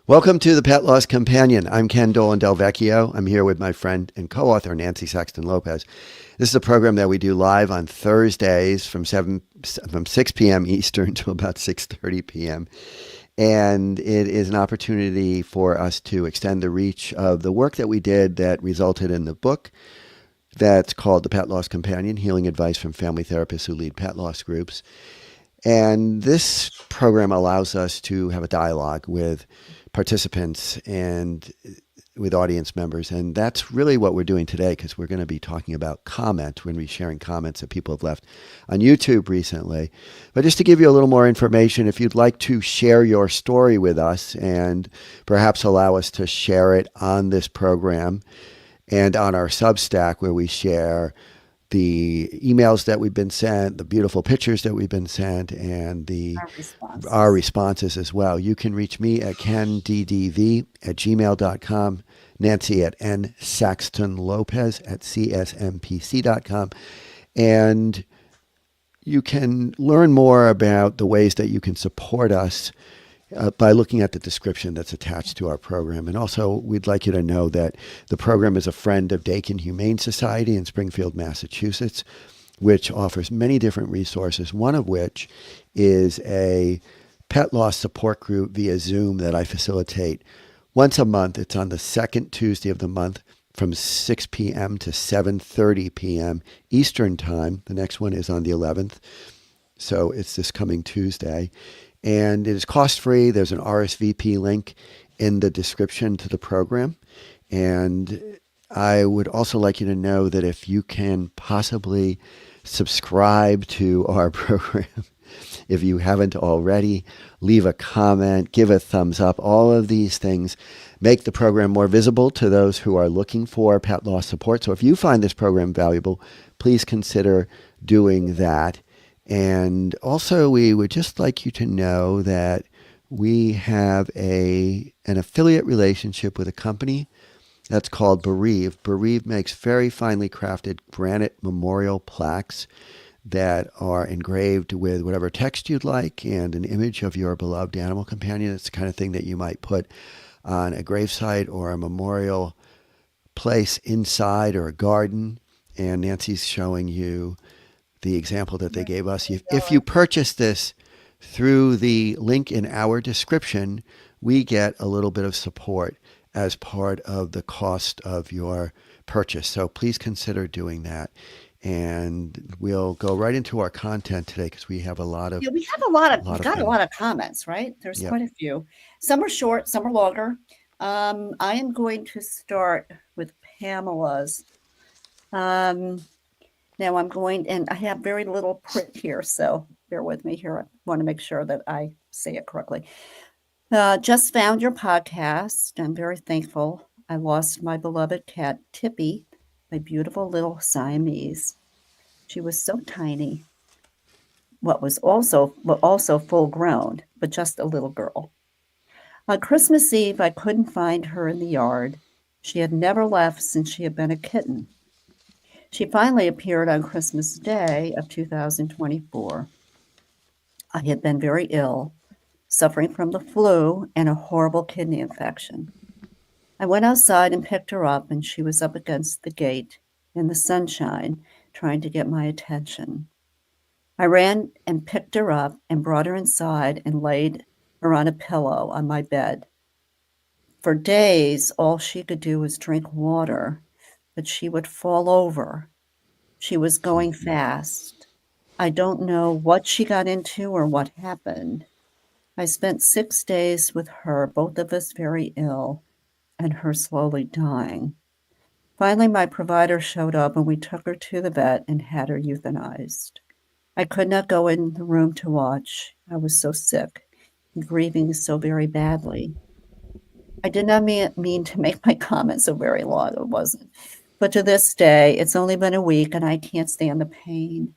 Welcome to the Pet Loss Companion. I'm Ken Dolan-Del Vecchio. I'm here with my friend and co-author Nancy Saxton-Lopez. This is a program that we do live on Thursdays from 6 p.m. Eastern to about 6:30 p.m. And it is an opportunity for us to extend the reach of the work that we did that resulted in the book that's called The Pet Loss Companion, Healing Advice from Family Therapists Who Lead Pet Loss Groups. And this program allows us to have a dialogue with participants and with audience members. And that's really what we're doing today, because we're going to be talking about comment. We're going to be sharing comments that people have left on YouTube recently. But just to give you a little more information, if you'd like to share your story with us and perhaps allow us to share it on this program and on our Substack, where we share the emails that we've been sent, the beautiful pictures that we've been sent, and our responses as well. You can reach me at kenddv@gmail.com, Nancy at nsaxtonlopez at csmpc.com. And you can learn more about the ways that you can support us by looking at the description that's attached to our program. And also, we'd like you to know that the program is a friend of Dakin Humane Society in Springfield, Massachusetts, which offers many different resources, one of which is a pet loss support group via Zoom that I facilitate once a month. It's on the second Tuesday of the month from 6 p.m. to 7:30 p.m. Eastern Time. The next one is on the 11th. So it's this coming Tuesday. And it is cost-free. There's an RSVP link in the description to the program. And I would also like you to know that if you can possibly subscribe to our program, if you haven't already, leave a comment, give a thumbs up. All of these things make the program more visible to those who are looking for pet loss support. So if you find this program valuable, please consider doing that. And also, we would just like you to know that we have an affiliate relationship with a company that's called Bereave. Bereave makes very finely crafted granite memorial plaques that are engraved with whatever text you'd like and an image of your beloved animal companion. It's the kind of thing that you might put on a gravesite or a memorial place inside or a garden. And Nancy's showing you the example that they gave us. If you purchase this through the link in our description, we get a little bit of support as part of the cost of your purchase. So please consider doing that. And we'll go right into our content today, because we have a lot of we've got a lot of comments, right? There's quite a few. Some are short, some are longer. I am going to start with Pamela's. Now I'm going, and I have very little print here, so bear with me here. I want to make sure that I say it correctly. Just found your podcast. I'm very thankful. I lost my beloved cat, Tippy, my beautiful little Siamese. She was so tiny. Was also full grown, but just a little girl. On Christmas Eve, I couldn't find her in the yard. She had never left since she had been a kitten. She finally appeared on Christmas Day of 2024. I had been very ill, suffering from the flu and a horrible kidney infection. I went outside and picked her up, and she was up against the gate in the sunshine, trying to get my attention. I ran and picked her up and brought her inside and laid her on a pillow on my bed. For days, all she could do was drink water, but she would fall over. She was going fast. I don't know what she got into or what happened. I spent 6 days with her, both of us very ill, and her slowly dying. Finally, my provider showed up, and we took her to the vet and had her euthanized. I could not go in the room to watch. I was so sick and grieving so very badly. I did not mean to make my comments so very long. It wasn't. But to this day, it's only been a week, and I can't stand the pain.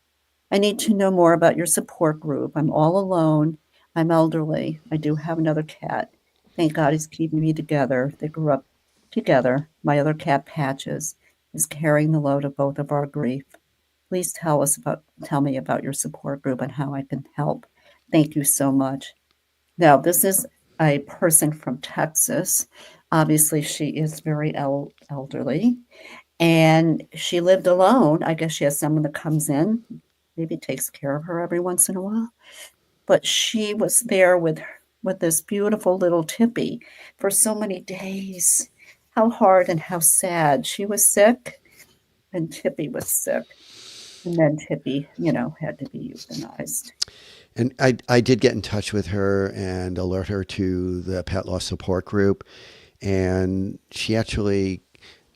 I need to know more about your support group. I'm all alone. I'm elderly. I do have another cat. Thank God he's keeping me together. They grew up together. My other cat, Patches, is carrying the load of both of our grief. Please tell me about your support group and how I can help. Thank you so much. Now, this is a person from Texas. Obviously, she is very elderly, and she lived alone. I guess she has someone that comes in, maybe takes care of her every once in a while. But she was there with this beautiful little Tippy for so many days. How hard and how sad. She was sick, and Tippy was sick. And then Tippy, had to be euthanized. And I did get in touch with her and alert her to the pet loss support group. And she actually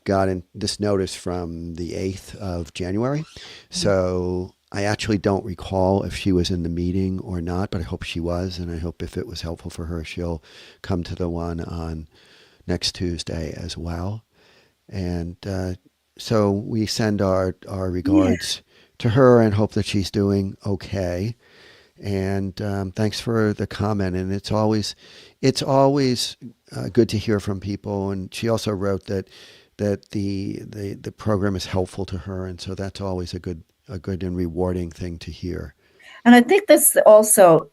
got in this notice from the 8th of January. So I actually don't recall if she was in the meeting or not, but I hope she was. And I hope if it was helpful for her, she'll come to the one on next Tuesday as well. And so we send our regards to her and hope that she's doing okay. And thanks for the comment. And it's always good to hear from people. And she also wrote that the program is helpful to her, and so that's always a good and rewarding thing to hear. And I think this also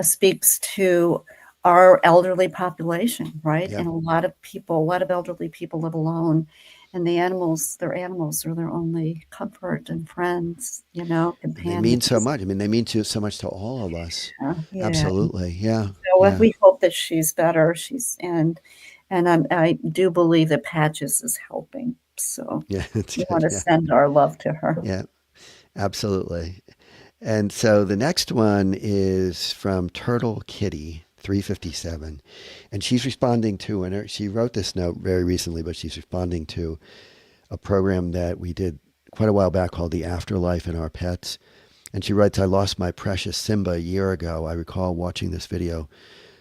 speaks to our elderly population, right? Yep. And a lot of elderly people live alone, and their animals are their only comfort and friends, companions. They mean so much. I mean, they mean so much to all of us. Yeah. Absolutely. Yeah. So yeah. we hope that she's better. And I do believe that Patches is helping. So Yeah, we want to send our love to her. Yeah, absolutely. And so the next one is from Turtle Kitty 357. And she's responding to, and she wrote this note very recently, but she's responding to a program that we did quite a while back called The Afterlife in Our Pets. And she writes, I lost my precious Simba a year ago. I recall watching this video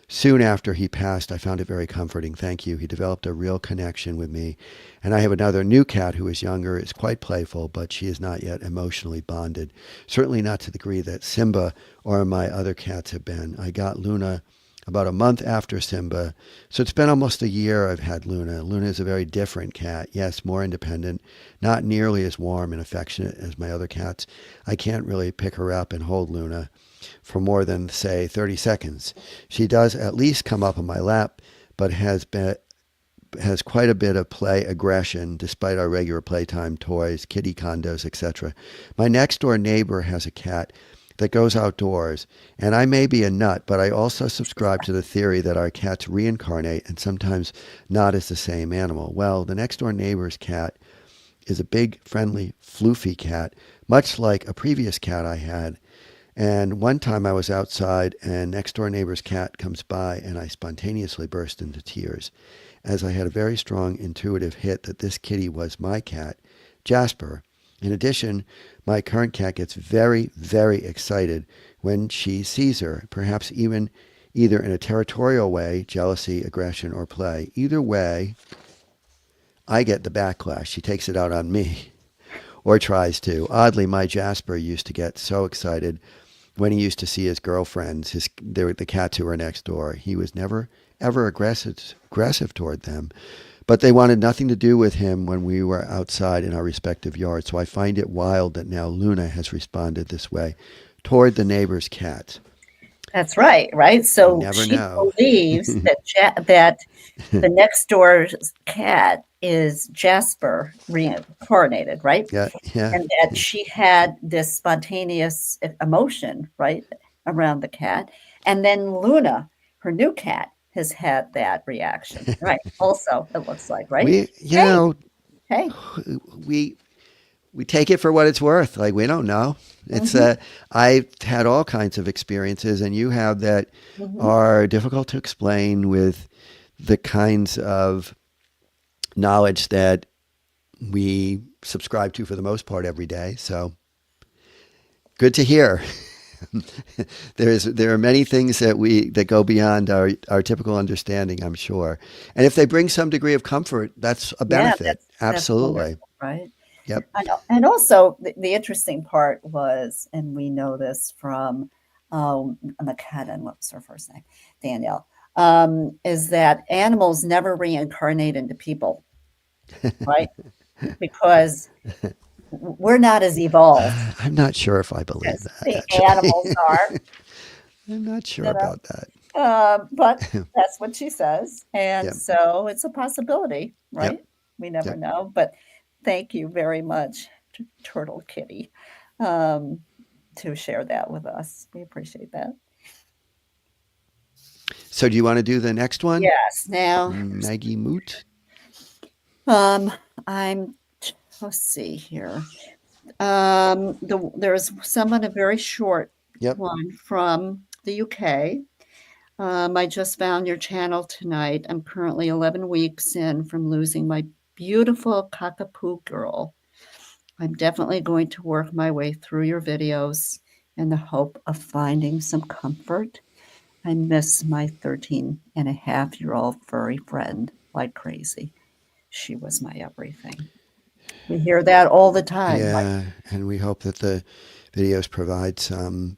soon after he passed. I found it very comforting. Thank you. He developed a real connection with me. And I have another new cat who is younger, is quite playful, but she is not yet emotionally bonded. Certainly not to the degree that Simba or my other cats have been. I got Luna about a month after Simba. So it's been almost a year I've had Luna. Luna is a very different cat. Yes, more independent, not nearly as warm and affectionate as my other cats. I can't really pick her up and hold Luna for more than, say, 30 seconds. She does at least come up on my lap, but has quite a bit of play aggression despite our regular playtime, toys, kitty condos, etc. My next door neighbor has a cat that goes outdoors, and I may be a nut, but I also subscribe to the theory that our cats reincarnate and sometimes not as the same animal. Well, the next door neighbor's cat is a big, friendly, floofy cat, much like a previous cat I had. And one time I was outside and next door neighbor's cat comes by and I spontaneously burst into tears as I had a very strong intuitive hit that this kitty was my cat, Jasper. In addition, my current cat gets very, very excited when she sees her, perhaps even either in a territorial way, jealousy, aggression, or play. Either way, I get the backlash. She takes it out on me, or tries to. Oddly, my Jasper used to get so excited when he used to see his girlfriends, the cats who were next door. He was never, ever aggressive toward them. But they wanted nothing to do with him when we were outside in our respective yards. So I find it wild that now Luna has responded this way toward the neighbor's cat. That's right. So she believes that the next door's cat is Jasper reincarnated, right? Yeah. And that she had this spontaneous emotion, right, around the cat. And then Luna, her new cat, has had that reaction, right? Also, it looks like, right? We take it for what it's worth. Like, we don't know. It's I've had all kinds of experiences, and you have that are difficult to explain with the kinds of knowledge that we subscribe to for the most part every day. So good to hear. There are many things that go beyond our typical understanding, I'm sure. And if they bring some degree of comfort, that's a benefit. Absolutely. That's right. Yep. And also the interesting part was, and we know this from McCadden, what was her first name? Danielle, is that animals never reincarnate into people, right? Because we're not as evolved. I'm not sure if I believe that. The animals are. I'm not sure about that. But that's what she says. And Yep. so it's a possibility, Yep. right? We never Yep. know. But thank you very much, Turtle Kitty, um, to share that with us. We appreciate that. So do you want to do the next one? Yes. Now, Maggie Moot. um, I'm, let's see here. There's someone, a very short Yep. one from the UK. I just found your channel tonight. I'm currently 11 weeks in from losing my beautiful cockapoo girl. I'm definitely going to work my way through your videos in the hope of finding some comfort. I miss my 13-and-a-half-year-old furry friend like crazy. She was my everything. We hear that all the time. Like, Yeah, and we hope that the videos provide some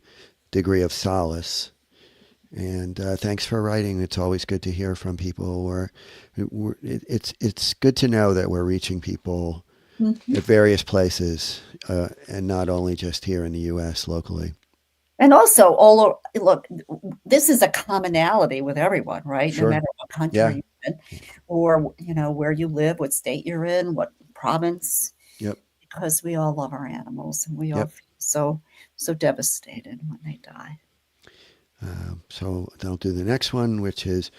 degree of solace. And thanks for writing. It's always good to hear from people. It's good to know that we're reaching people mhm. at various places, and not only just here in the U.S. locally. And also, look, this is a commonality with everyone, right? No Sure. matter what country Yeah. you're in, or where you live, what state you're in, what province, Yep. because we all love our animals and we all Yep. feel so devastated when they die. So I'll do the next one, which is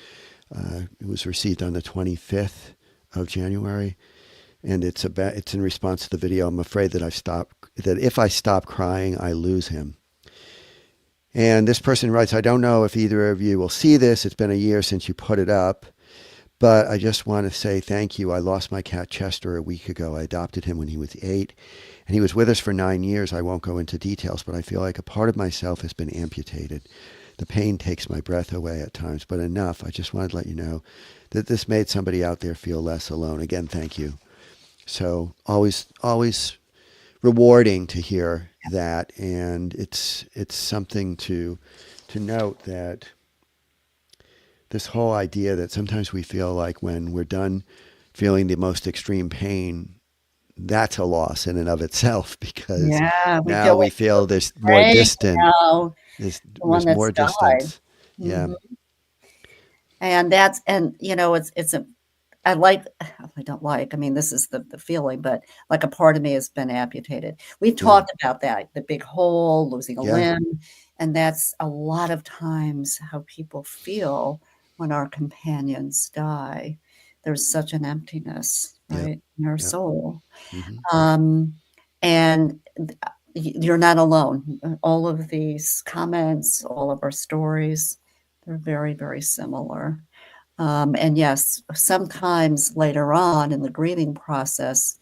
it was received on the 25th of January, and it's in response to the video. I'm afraid that if I stop crying, I lose him. And this person writes, I don't know if either of you will see this. It's been a year since you put it up, but I just want to say thank you. I lost my cat Chester a week ago. I adopted him when he was 8, and he was with us for 9 years. I won't go into details, but I feel like a part of myself has been amputated. The pain takes my breath away at times, but enough. I just wanted to let you know that this made somebody out there feel less alone. Again, thank you. So always rewarding to hear that, and it's something to note that this whole idea that sometimes we feel like when we're done feeling the most extreme pain, that's a loss in and of itself because Yeah, we now feel we like we're feel this more praying distant. now, the one There's that's more died. distance. Yeah. Mhm. And it's a I like I don't like, I mean, this is the feeling, but like a part of me has been amputated. We've Yeah. talked about that, the big hole, losing a Yeah. limb, and that's a lot of times how people feel when our companions die. There's such an emptiness, Yep. right, in our Yep. soul. Hmm. Um, and you're not alone. All of these comments, all of our stories, they're very, very similar. And yes, sometimes later on in the grieving process,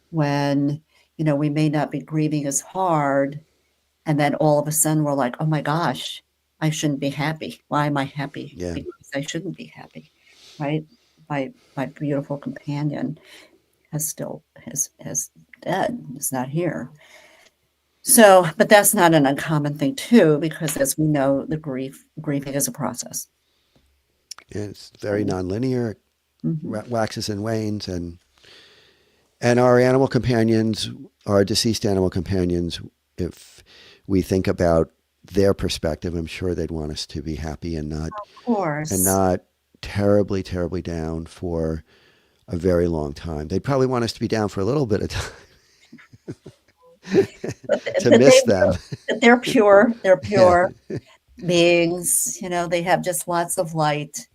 when we may not be grieving as hard, and then all of a sudden we're like, "Oh my gosh, I shouldn't be happy. Why am I happy? Yeah. Because I shouldn't be happy, right? My beautiful companion has dead. Is not here." So, but that's not an uncommon thing too, because as we know, the grieving is a process. It's very nonlinear. Mhm. Waxes and wanes, and our animal companions, our deceased animal companions, if we think about their perspective, I'm sure they'd want us to be happy Of course. not terribly, terribly down for a very long time. They'd probably want us to be down for a little bit of time But to but they miss them. but they're pure. They're Yeah. pure beings. They have just lots of light.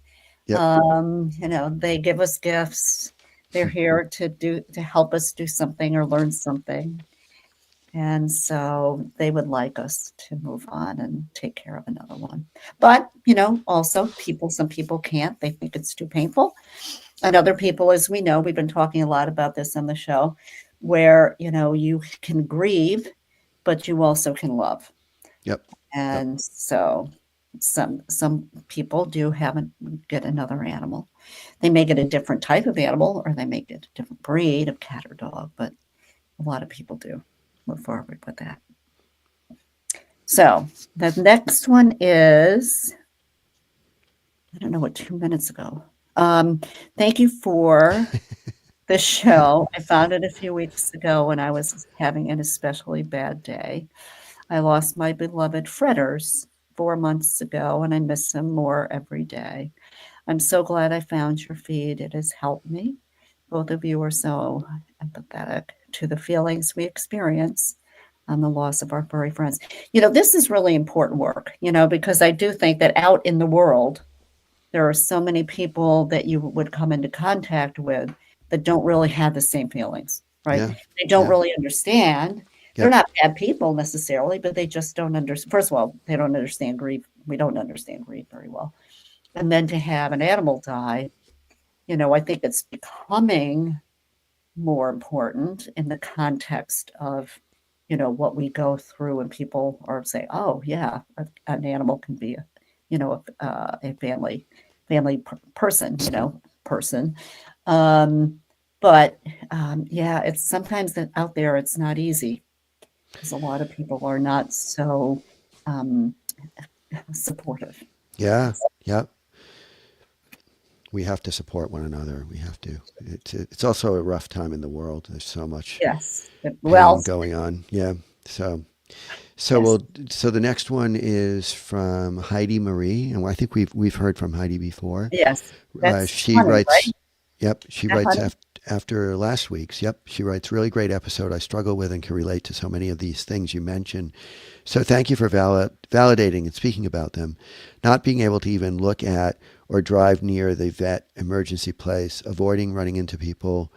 Yep. They give us gifts. They're here to help us do something or learn something. And so they would like us to move on and take care of another one. But, also some people can't. They think it's too painful. And other people, as we know, we've been talking a lot about this on the show, where, you can grieve, but you also can love. Yep. Yep. And so some people do get another animal. They may get a different type of animal, or they may get a different breed of cat or dog, but a lot of people do move forward with that. So the next one is, I don't know what, 2 minutes ago. Thank you for the show. I found it a few weeks ago when I was having an especially bad day. I lost my beloved Fretters 4 months ago, and I miss him more every day. I'm so glad I found your feed. It has helped me. Both of you are so empathetic to the feelings we experience on the loss of our furry friends. This is really important work, because I do think that out in the world, there are so many people that you would come into contact with that don't really have the same feelings, right? Yeah. They don't Yeah. really understand. They're Yep. not bad people necessarily, but they just don't understand. First of all, they don't understand grief. We don't understand grief very well. And then to have an animal die, I think it's becoming more important in the context of, what we go through, and people are say, oh yeah, an animal can be a family person, person. But yeah, it's sometimes that out there, it's not easy because a lot of people are not so um, supportive. Yeah. Yep. We have to support one another. We have to. It's also a rough time in the world. There's so much Yes. pain Well, going on. Yeah. So yes. so the next one is from Heidi Marie, and I think we've heard from Heidi before. Yes. That's She honey, writes, right? yep, she That writes honey? after last week's. Yep, she writes, really great episode. I struggle with and can relate to so many of these things you mentioned. So thank you for validating and speaking about them. Not being able to even look at or drive near the vet emergency place, avoiding running into people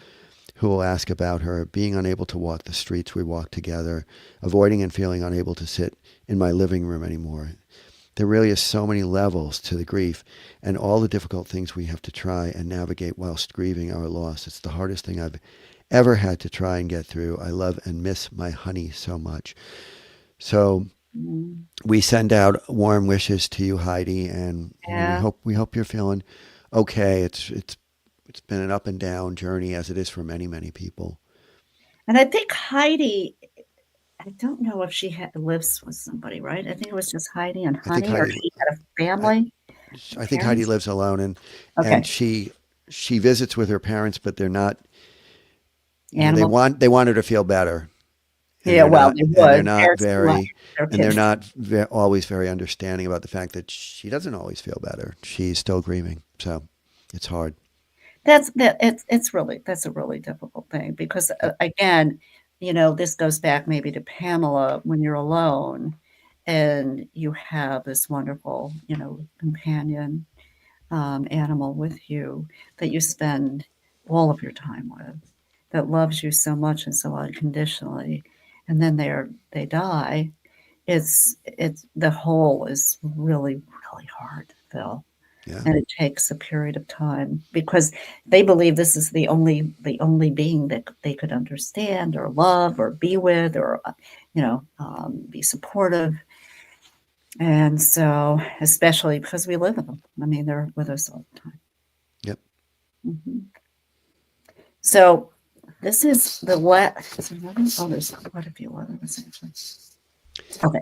who will ask about her, being unable to walk the streets we walk together, avoiding and feeling unable to sit in my living room anymore. There really is so many levels to the grief and all the difficult things we have to try and navigate whilst grieving our loss. It's the hardest thing I've ever had to try and get through. I love and miss my honey so much. So Mm, we send out warm wishes to you, Heidi, and yeah. we hope you're feeling okay. It's been an up and down journey, as it is for many people. And I think Heidi, I don't know if lives with somebody, right? I think it was just Heidi and I think Honey, or she had a I, family, I think Heidi parents. lives alone, and Okay. she visits with her parents, but they're not. Animal. They want her to feel better, and Yeah, well, they they're would. not Parents do want very their and they're kids. not always very understanding about the fact that she doesn't always feel better. She's still grieving, so it's hard. That's a really difficult thing because Yep. again, this goes back maybe to Pamela when you're alone and you have this wonderful, companion animal with you that you spend all of your time with, that loves you so much and so unconditionally, and then they die. It's the whole is really really hard to fill, Yeah. and it takes a period of time because they believe this is the only being that they could understand or love or be with or be supportive. And so, especially because we live with them, I mean, they're with us all the time. Yep. Mhm. So this is the last. Oh, there's quite a few other ones actually. Okay,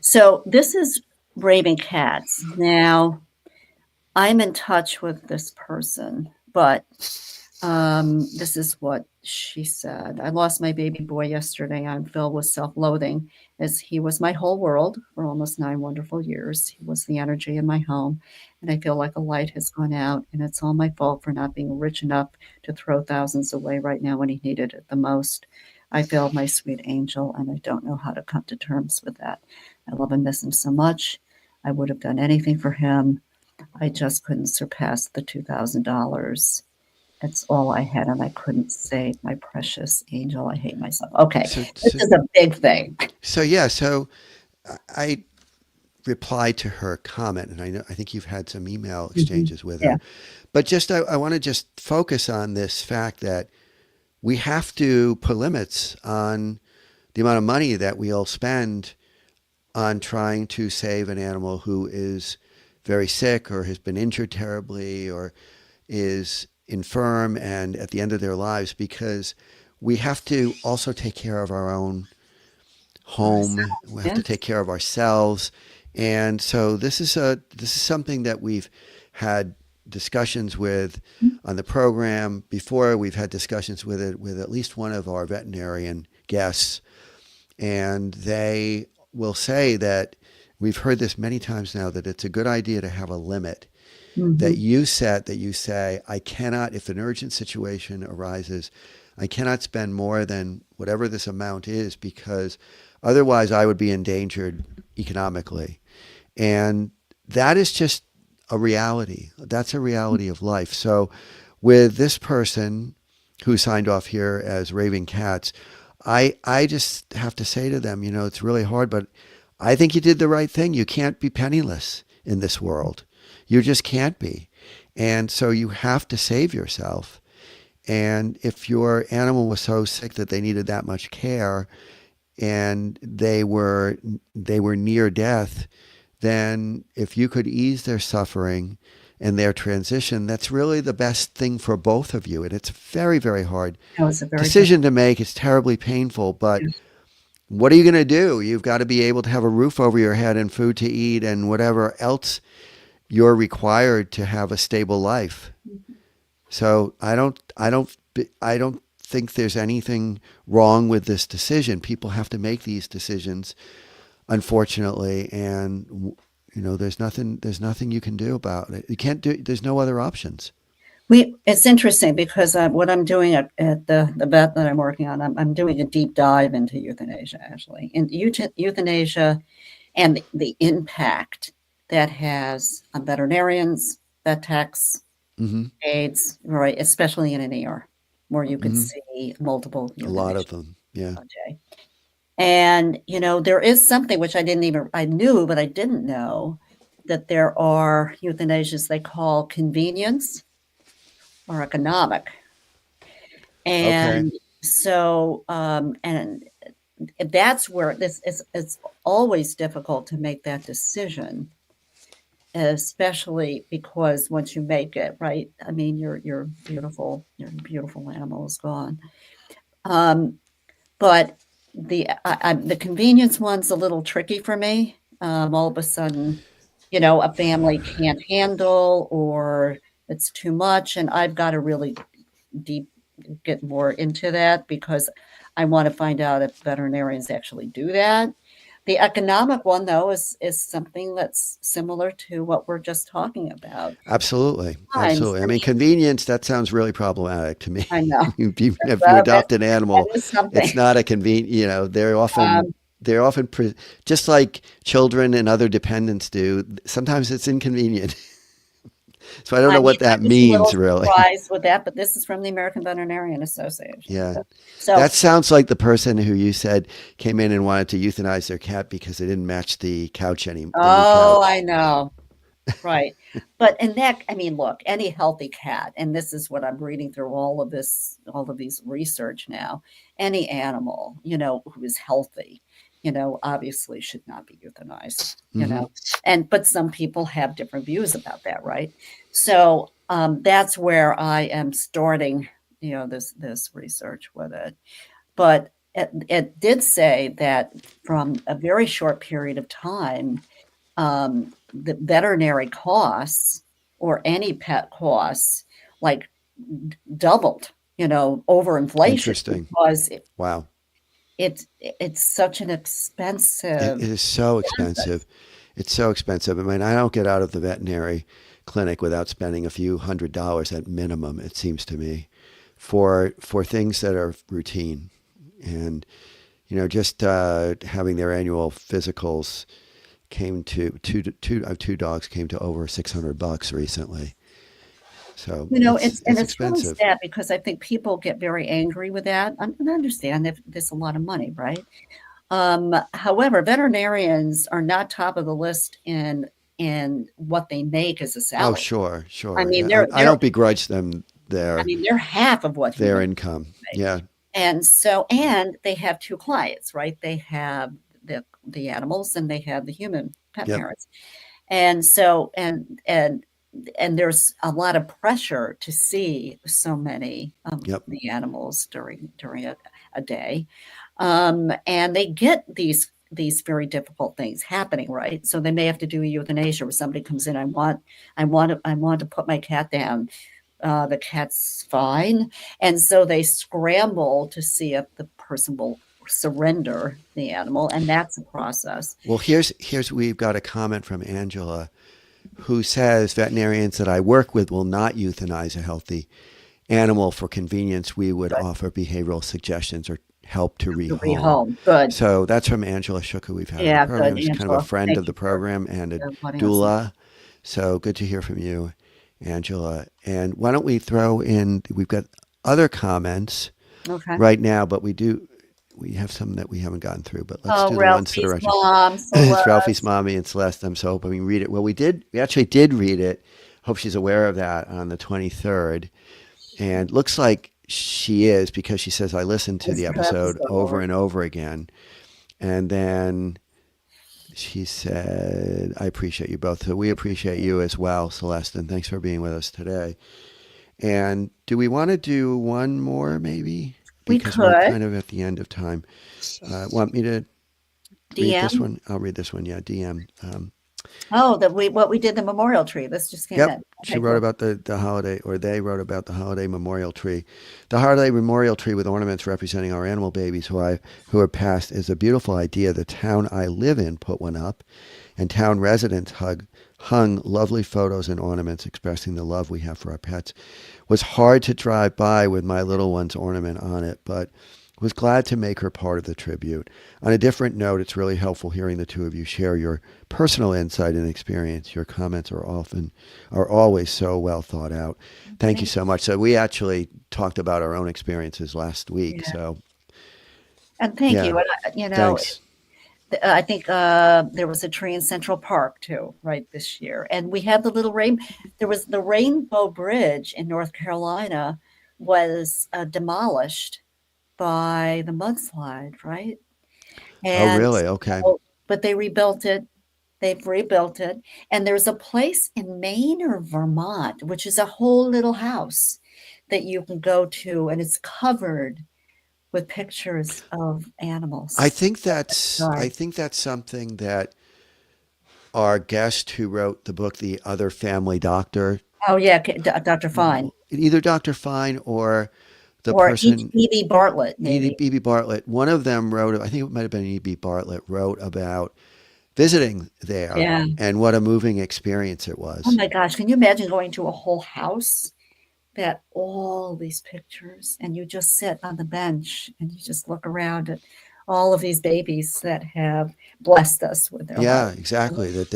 so this is Raving Cats. Now I'm in touch with this person, but this is what she said. I lost my baby boy yesterday. I'm filled with self loathing as he was my whole world for almost 9 wonderful years. He was the energy in my home, and I feel like a light has gone out, and it's all my fault for not being rich enough to throw thousands away right now when he needed it the most. I failed my sweet angel, and I don't know how to come to terms with that. I love and miss him so much. I would have done anything for him. I just couldn't surpass the $2,000. That's all I had, and I couldn't save my precious angel. I hate myself. Okay, So this so is a big thing. so yeah. So I replied to her comment, and I think you've had some email Mhm. exchanges with Yeah. her, but just I want to just focus on this fact that we have to put limits on the amount of money that we'll spend on trying to save an animal who is very sick or has been injured terribly or is infirm and at the end of their lives, because we have to also take care of our own home. Ourselves. We have to Yes. take care of ourselves. And so this is something that we've had discussions with on the program before. We've had discussions with it with at least one of our veterinarian guests, and they will say that we've heard this many times now, that it's a good idea to have a limit that Hmm. you set, that you say, I cannot, if an urgent situation arises, I cannot spend more than whatever this amount is, because otherwise I would be endangered economically. And that is just a reality. That's a reality of life. So with this person who signed off here as raving cats, I just have to say to them, it's really hard, but I think you did the right thing. You can't be penniless in this world. You just can't be. And so you have to save yourself. And if your animal was so sick that they needed that much care, and they were near death, then if you could ease their suffering and their transition, that's really the best thing for both of you. And it's a very, very hard That was a very decision to make. It's terribly painful, but difficult. what are you going to do? You've got to be able to have a roof over your head and food to eat and whatever else you're required to have a stable life. So I don't think there's anything wrong with this decision. People have to make these decisions, unfortunately, and there's nothing you can do about it. You can't do. There's no other options. It's interesting because what I'm doing at the vet that I'm working on, I'm doing a deep dive into euthanasia, actually, and euthanasia and the impact that has on veterinarians, vet techs, Hmm. aides, right, especially in an ER where you could Hmm. see multiple A lot euthanasia of them. Yeah. a day. And, there is something which I knew, but I didn't know that there are euthanasias they call convenience or economic. Okay. And so, and that's where this is, it's always difficult to make that decision, especially because once you make it, right? I mean, your beautiful animal is gone. Um, but the convenience one's a little tricky for me. All of a sudden, a family can't handle or it's too much, and I've got to really deep get more into that because I want to find out if veterinarians actually do that. The economic one, though, is something that's similar to what we're just talking about. Absolutely. Times, Absolutely. I I mean, mean, convenience, that sounds really problematic to me. I know Even if you that, that, adopt an that animal, is something. it's not a convenient, they're often, Um, they're often, just like children and other dependents do, sometimes it's inconvenient. So I don't I know mean, what I that was a means little really. surprised with that, but this is from the American Veterinarian Association. Yeah. So, That sounds like the person who you said came in and wanted to euthanize their cat because they didn't match the new oh, I couch. know. Right. But and that I mean, look, any healthy cat, and this is what I'm reading through all of these research now, any animal, who is healthy, obviously should not be euthanized, Hmm. And but some people have different views about that, right? So that's where I am starting, this research with it. But it did say that from a very short period of time, the veterinary costs or any pet costs like doubled, over inflation Interesting. because Wow. it's such an It expensive is so business. expensive. It's so expensive. I mean, I don't get out of the veterinary clinic without spending a few $100s at minimum, it seems to me, for things that are routine. And, just having their annual physicals came to two dogs came to over $600 recently. So it's It's really expensive. sad because I think people get very angry with that. And I understand if there's a lot of money, right? However, veterinarians are not top of the list in what they make as a Oh, salary. sure, I sure. mean, Yeah, I don't begrudge them they're half of what their humans income. make. Yeah. And so, and they have two clients, right? They have the animals and they have the human pet Yep. parents. And so, and there's a lot of pressure to see so many of Yep. the animals during a day, and they get these very difficult things happening, right? So they may have to do a euthanasia where somebody comes in. I want to put my cat down. The cat's fine, and so they scramble to see if the person surrender the animal, and that's a process. Well, here's we've got a comment from Angela who says veterinarians that I work with will not euthanize a healthy animal for convenience. We would Good. offer behavioral suggestions or help to To rehome. rehome. Good. So that's from Angela Shook, who we've had on the Yeah, program. good, She's kind of a Angela. friend of Thank the you for program and a letting us know. doula. So good to hear from you, Angela. And why don't we throw in, we've got other comments Okay. right now, but we have some that we haven't gotten through, but let's Oh, do the ones that Ralphie's are actually, mom, it's Ralphie's Celeste. mommy and Celeste. I'm so hoping we read it. Well, we actually did read it. Hope she's aware of that on the 23rd. And looks like she is, because she says, I listened to It's the her episode episode over over. and over again. And then she said, I appreciate you both. So we appreciate you as well, Celeste. And thanks for being with us today. And do we want to do one more maybe? We Because we're could. kind of at the end of time. Want me to read this DM. one? I'll read this one. Yeah, DM. Oh, what we did the memorial tree. This just came Yep. in. She Okay, wrote cool. about the holiday, or they wrote about the holiday memorial tree. The holiday memorial tree with ornaments representing our animal babies who have passed is a beautiful idea. The town I live in put one up, and town residents hung lovely photos and ornaments expressing the love we have for our pets. It was hard to drive by with my little one's ornament on it, but was glad to make her part of the tribute. On a different note, it's really helpful hearing the two of you share your personal insight and experience. Your comments are always so well thought out. Thank you so much. So we actually talked about our own experiences last week. Yeah. So And thank yeah, you. And thanks. I think there was a tree in Central Park too, right, this year. And we had the little there was the Rainbow Bridge in North Carolina was demolished by the mudslide, right? Oh, And really? Okay. so, but they rebuilt it. They've rebuilt it. And there's a place in Maine or Vermont, which is a whole little house that you can go to, and it's covered with pictures of I animals. think that's I Right. think that's something that our guest who wrote the book, The Other Family Doctor, Oh yeah, Dr. Fine either Dr. Fine or the or person E.B. Bartlett, maybe. E.B. Bartlett, one of them wrote, I think it might have been E.B. Bartlett, wrote about visiting there Yeah. and what a moving experience it Oh was. my gosh, can you imagine going to a whole house that all these pictures and you just sit on the bench and you just look around at all of these babies that have blessed us with their life. Yeah, exactly. That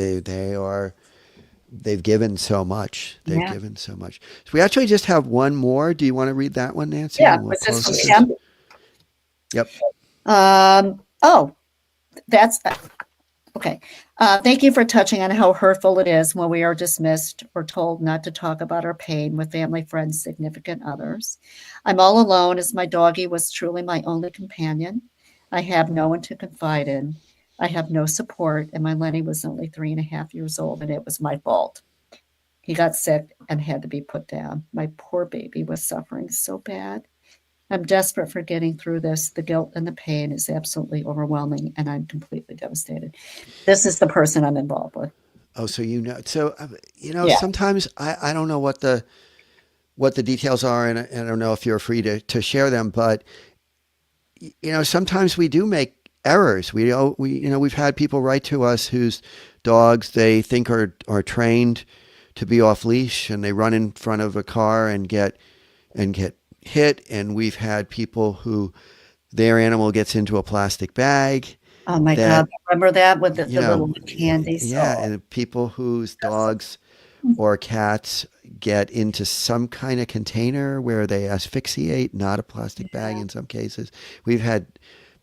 they've given so much. They've Yeah. given so much. So we actually just have one more. Do you want to read that one, Nancy? And Yeah. then we'll Was this close from with this. Kim? Yep. Oh, that's okay. Thank you for touching on how hurtful it is when we are dismissed or told not to talk about our pain with family, friends, significant others. I'm all alone as my doggie was truly my only companion. I have no one to confide in. I have no support, and my Lenny was only 3.5 years old, and it was my fault. He got sick and had to be put down. My poor baby was suffering so bad. I'm desperate for getting through this. The guilt and the pain is absolutely overwhelming, and I'm completely devastated. This is the person I'm involved with. Oh, so so Yeah. sometimes I don't know what the details are, and I don't know if you're free to share them, but sometimes we do make errors. We've had people write to us whose dogs they think are trained to be off leash, and they run in front of a car and get hit. And we've had people who their animal gets into a plastic bag Oh my God. that Remember that with you the little know candies? yeah, Oh, and people whose just dogs or cats get into some kind of container where they asphyxiate, not a plastic bag yeah, in some cases. We've had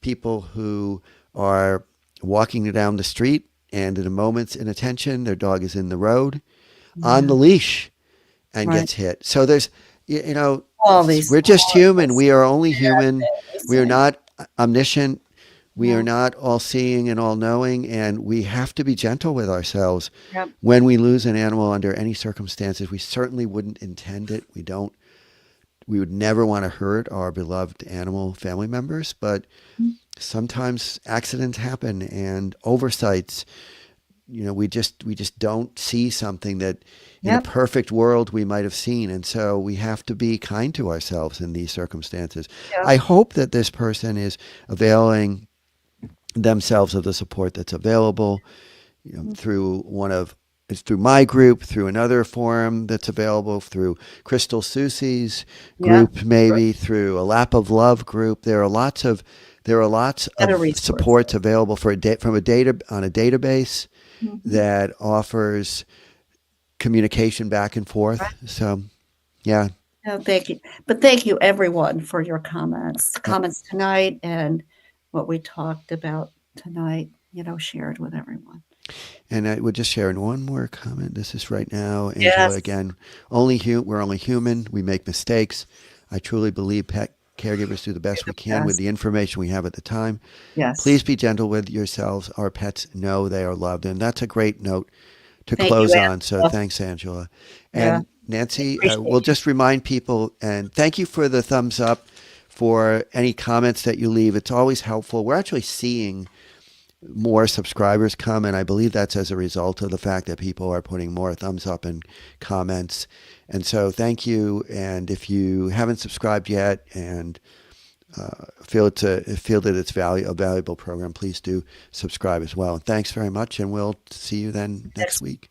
people who are walking down the street, and in a moment's inattention, their dog is in the road on yeah, the leash and right. gets hit. So there's, All these we're just human. horrible, We are only sad human. things. We are not omniscient. We are No, not all seeing and all knowing, and we have to be gentle with ourselves yep. when we lose an animal under any circumstances. We certainly wouldn't intend it. We would never want to hurt our beloved animal family members, but sometimes accidents happen and oversights we just don't see something that in a Yep. perfect world we might have seen. And so we have to be kind to ourselves in these circumstances. Yeah. I hope that this person is availing themselves of the support that's available, through it's through my group, through another forum that's available, through Crystal Susie's Yeah. group, maybe through a Lap of Love group. There are lots Better of resource. supports available for from a data on a database Mhm. that offers communication back and Right. forth. So, yeah. No, thank you. But thank you, everyone, for your comments. Yep. Comments tonight and what we talked about tonight, shared with everyone. And I would just share in one more comment. This is right now, Angela. Yes. Again, we're only human. We make mistakes. I truly believe pet caregivers do the best we can with Yes. the information we have at the time. Yes. Please be gentle with yourselves. Our pets know they are loved, and that's a great note to Thank you, close on. So Angela. thanks, Angela. Yeah. And Nancy, Appreciate we'll just remind people, and thank you for the thumbs up, for any comments that you leave. It's always helpful. We're actually seeing more subscribers come, and I believe that's as a result of the fact that people are putting more thumbs up and comments. And so thank you. And if you haven't subscribed yet and feel that it's a valuable program, please do subscribe as well. And thanks very much, and we'll see you then next Next week.